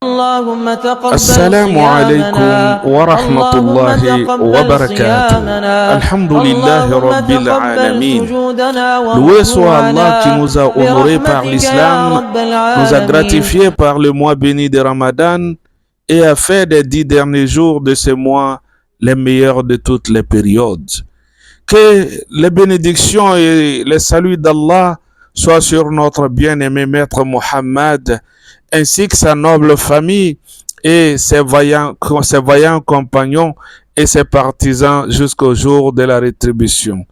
اللهم تقبل السلام عليكم صيامنا ورحمة اللهم الله تقبل وبركاته. صيامنا Alhamdulillah اللهم Rabbil تقبل Alamin. سجودنا Loué وارضه soit Allah qui عنا nous a honorés par برحمتك يا l'islam, رب nous a العالمين. gratifiés par le mois béni de Ramadan et a fait des 10 derniers jours de ce mois les meilleurs de toutes les périodes. Que les bénédictions et les saluts d'Allah soient sur notre bien-aimé maître Mohammed ainsi que sa noble famille et ses vaillants compagnons et ses partisans jusqu'au jour de la rétribution.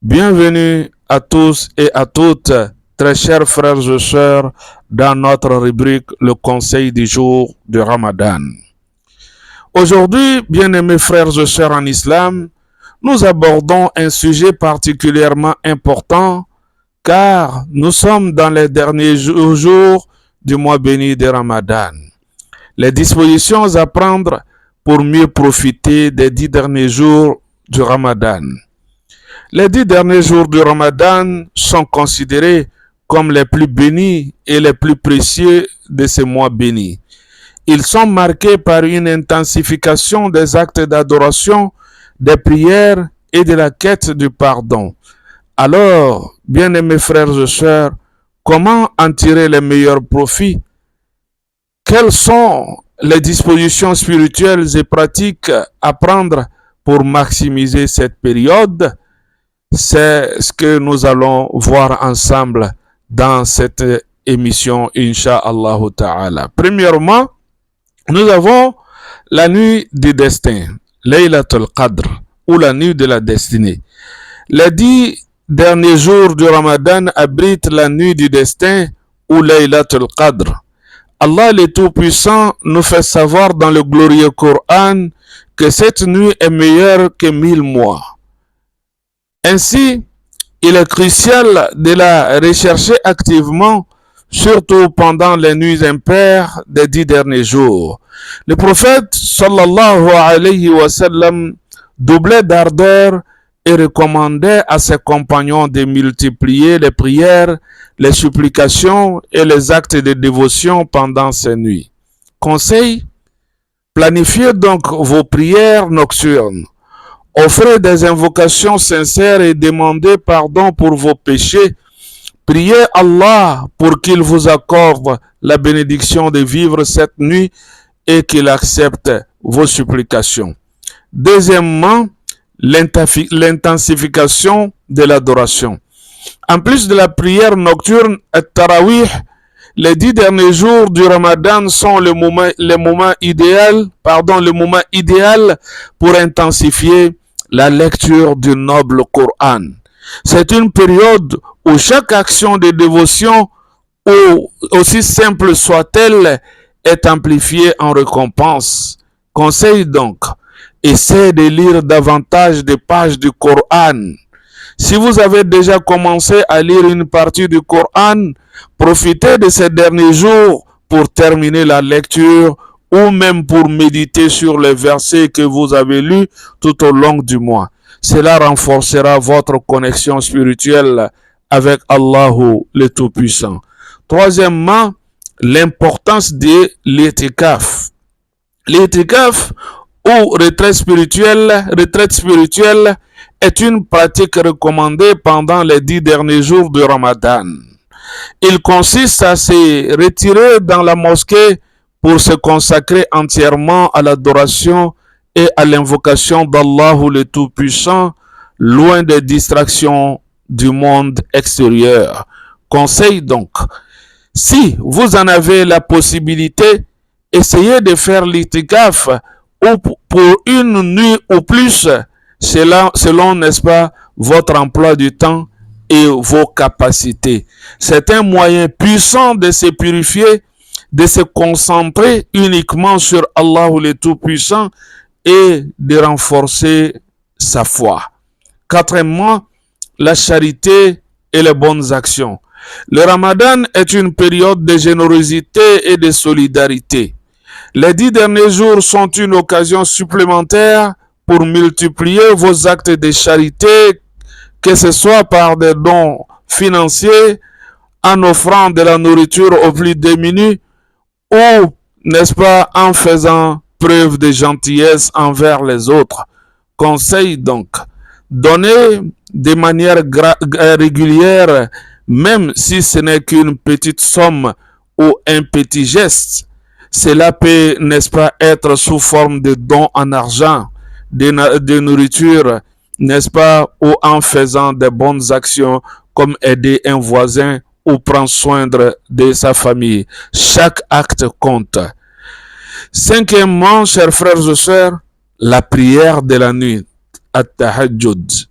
Bienvenue à tous et à toutes, très chers frères et sœurs, dans notre rubrique Le Conseil du jour de Ramadan. Aujourd'hui, bien-aimés frères et sœurs en islam, nous abordons un sujet particulièrement important car nous sommes dans les derniers jours du mois béni de Ramadan. Les dispositions à prendre pour mieux profiter des 10 derniers jours du Ramadan. Les 10 derniers jours du Ramadan sont considérés comme les plus bénis et les plus précieux de ce mois béni. Ils sont marqués par une intensification des actes d'adoration, des prières et de la quête du pardon. Alors, bien-aimés frères et sœurs, comment en tirer les meilleurs profits? Quelles sont les dispositions spirituelles et pratiques à prendre pour maximiser cette période? C'est ce que nous allons voir ensemble dans cette émission, Inch'Allah Ta'ala. Premièrement, nous avons la nuit du destin, Laylatul Qadr, ou la nuit de la destinée. Les 10 derniers jours du Ramadan abritent la nuit du destin, ou Laylatul Qadr. Allah le Tout-Puissant nous fait savoir dans le glorieux Coran que cette nuit est meilleure que 1000 mois. Ainsi, il est crucial de la rechercher activement, surtout pendant les nuits impaires des 10 derniers jours. Le prophète sallallahu alayhi wa sallam doublait d'ardeur et recommandait à ses compagnons de multiplier les prières, les supplications et les actes de dévotion pendant ces nuits. Conseil: planifiez donc vos prières nocturnes. Offrez des invocations sincères et demandez pardon pour vos péchés. Priez Allah pour qu'il vous accorde la bénédiction de vivre cette nuit et qu'il accepte vos supplications. Deuxièmement, l'intensification de l'adoration. En plus de la prière nocturne at-Tarawih, les 10 derniers jours du Ramadan sont le moment idéal pour intensifier la lecture du noble Coran. C'est une période où chaque action de dévotion, aussi simple soit-elle, est amplifiée en récompense. Conseil donc, essayez de lire davantage de pages du Coran. Si vous avez déjà commencé à lire une partie du Coran, profitez de ces derniers jours pour terminer la lecture ou même pour méditer sur les versets que vous avez lus tout au long du mois. Cela renforcera votre connexion spirituelle avec Allah le Tout-Puissant. Troisièmement, l'importance de l'itikaf. L'itikaf ou retraite spirituelle est une pratique recommandée pendant les 10 derniers jours du Ramadan. Il consiste à se retirer dans la mosquée pour se consacrer entièrement à l'adoration et à l'invocation d'Allah le Tout-Puissant, loin des distractions du monde extérieur. Conseil donc, si vous en avez la possibilité, essayez de faire l'itikaf pour une nuit ou plus, selon, n'est-ce pas, votre emploi du temps et vos capacités. C'est un moyen puissant de se purifier, de se concentrer uniquement sur Allah le Tout-Puissant et de renforcer sa foi. Quatrièmement, la charité et les bonnes actions. Le Ramadan est une période de générosité et de solidarité. Les 10 derniers jours sont une occasion supplémentaire pour multiplier vos actes de charité, que ce soit par des dons financiers, en offrant de la nourriture aux plus démunis, ou n'est-ce pas, en faisant preuve de gentillesse envers les autres. Conseil donc, donnez de manière régulière, même si ce n'est qu'une petite somme ou un petit geste. Cela peut, n'est-ce pas, être sous forme de dons en argent, de nourriture, n'est-ce pas, ou en faisant de bonnes actions comme aider un voisin ou prendre soin de sa famille. Chaque acte compte. Cinquièmement, chers frères et sœurs, la prière de la nuit, at-tahajjud.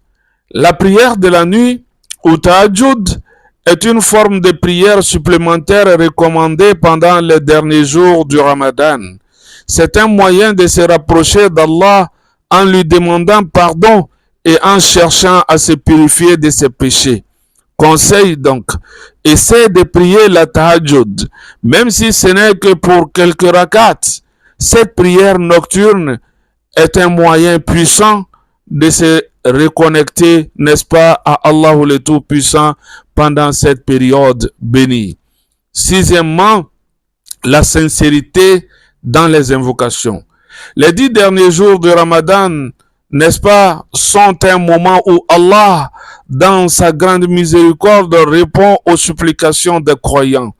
La prière de la nuit, ou tahajjud, est une forme de prière supplémentaire recommandée pendant les derniers jours du Ramadan. C'est un moyen de se rapprocher d'Allah en lui demandant pardon et en cherchant à se purifier de ses péchés. Conseil donc, essaie de prier la tahajjud, même si ce n'est que pour quelques rakats. Cette prière nocturne est un moyen puissant de se reconnecter, n'est-ce pas, à Allah le Tout-Puissant pendant cette période bénie. Sixièmement, la sincérité dans les invocations. Les 10 derniers jours de Ramadan, n'est-ce pas, sont un moment où Allah, dans sa grande miséricorde, répond aux supplications des croyants.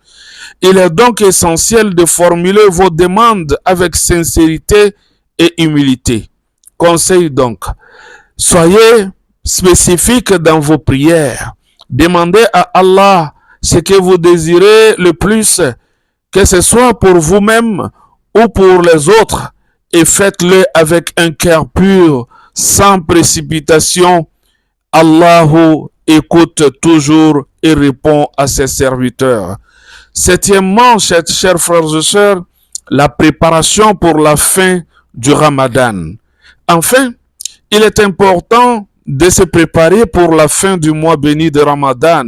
Il est donc essentiel de formuler vos demandes avec sincérité et humilité. Conseil donc, soyez spécifiques dans vos prières. Demandez à Allah ce que vous désirez le plus, que ce soit pour vous-même ou pour les autres, et faites-le avec un cœur pur, sans précipitation. Allah écoute toujours et répond à ses serviteurs. Septièmement, chers frères et sœurs, la préparation pour la fin du Ramadan. Enfin, il est important de se préparer pour la fin du mois béni de Ramadan.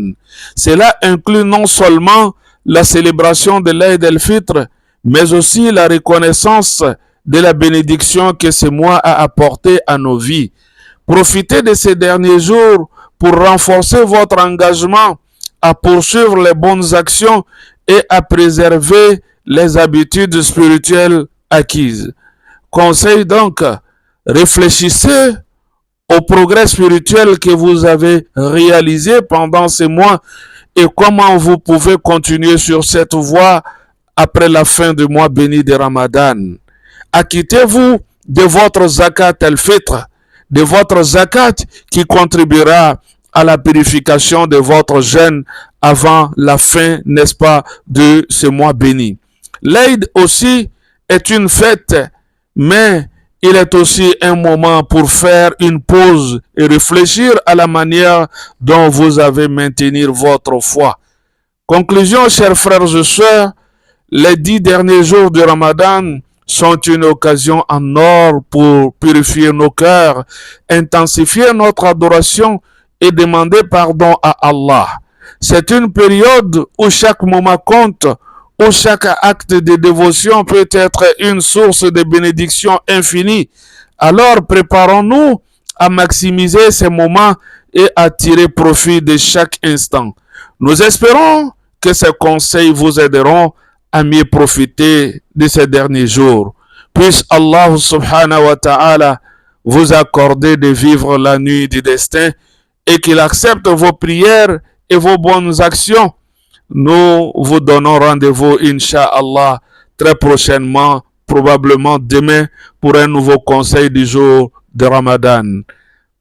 Cela inclut non seulement la célébration de l'Aïd el-Fitr, mais aussi la reconnaissance de la bénédiction que ce mois a apporté à nos vies. Profitez de ces derniers jours pour renforcer votre engagement à poursuivre les bonnes actions et à préserver les habitudes spirituelles acquises. Conseil donc, réfléchissez au progrès spirituel que vous avez réalisé pendant ces mois et comment vous pouvez continuer sur cette voie après la fin du mois béni de Ramadan. Acquittez-vous de votre zakat al-fitr, de votre zakat qui contribuera à la purification de votre jeûne avant la fin, n'est-ce pas, de ce mois béni. L'Aïd aussi est une fête, mais il est aussi un moment pour faire une pause et réfléchir à la manière dont vous avez maintenu votre foi. Conclusion, chers frères et sœurs, les 10 derniers jours du Ramadan sont une occasion en or pour purifier nos cœurs, intensifier notre adoration et demander pardon à Allah. C'est une période où chaque moment compte, où chaque acte de dévotion peut être une source de bénédiction infinie. Alors préparons-nous à maximiser ces moments et à tirer profit de chaque instant. Nous espérons que ces conseils vous aideront à mieux profiter de ces derniers jours. Puisse Allah subhanahu wa ta'ala vous accorder de vivre la nuit du destin et qu'il accepte vos prières et vos bonnes actions. Nous vous donnons rendez-vous, Inch'Allah, très prochainement, probablement demain, pour un nouveau conseil du jour de Ramadan.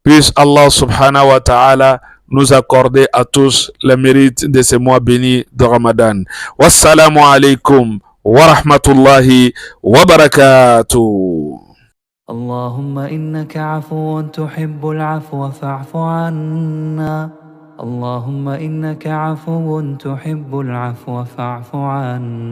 Puisse Allah subhanahu wa ta'ala nous accorder à tous le mérite de ce mois béni de Ramadan. Wassalamu alaikum wa rahmatullahi wa barakatuh. اللهم إنك عفو تحب العفو فاعف عنا اللهم إنك عفو تحب العفو فاعف عنا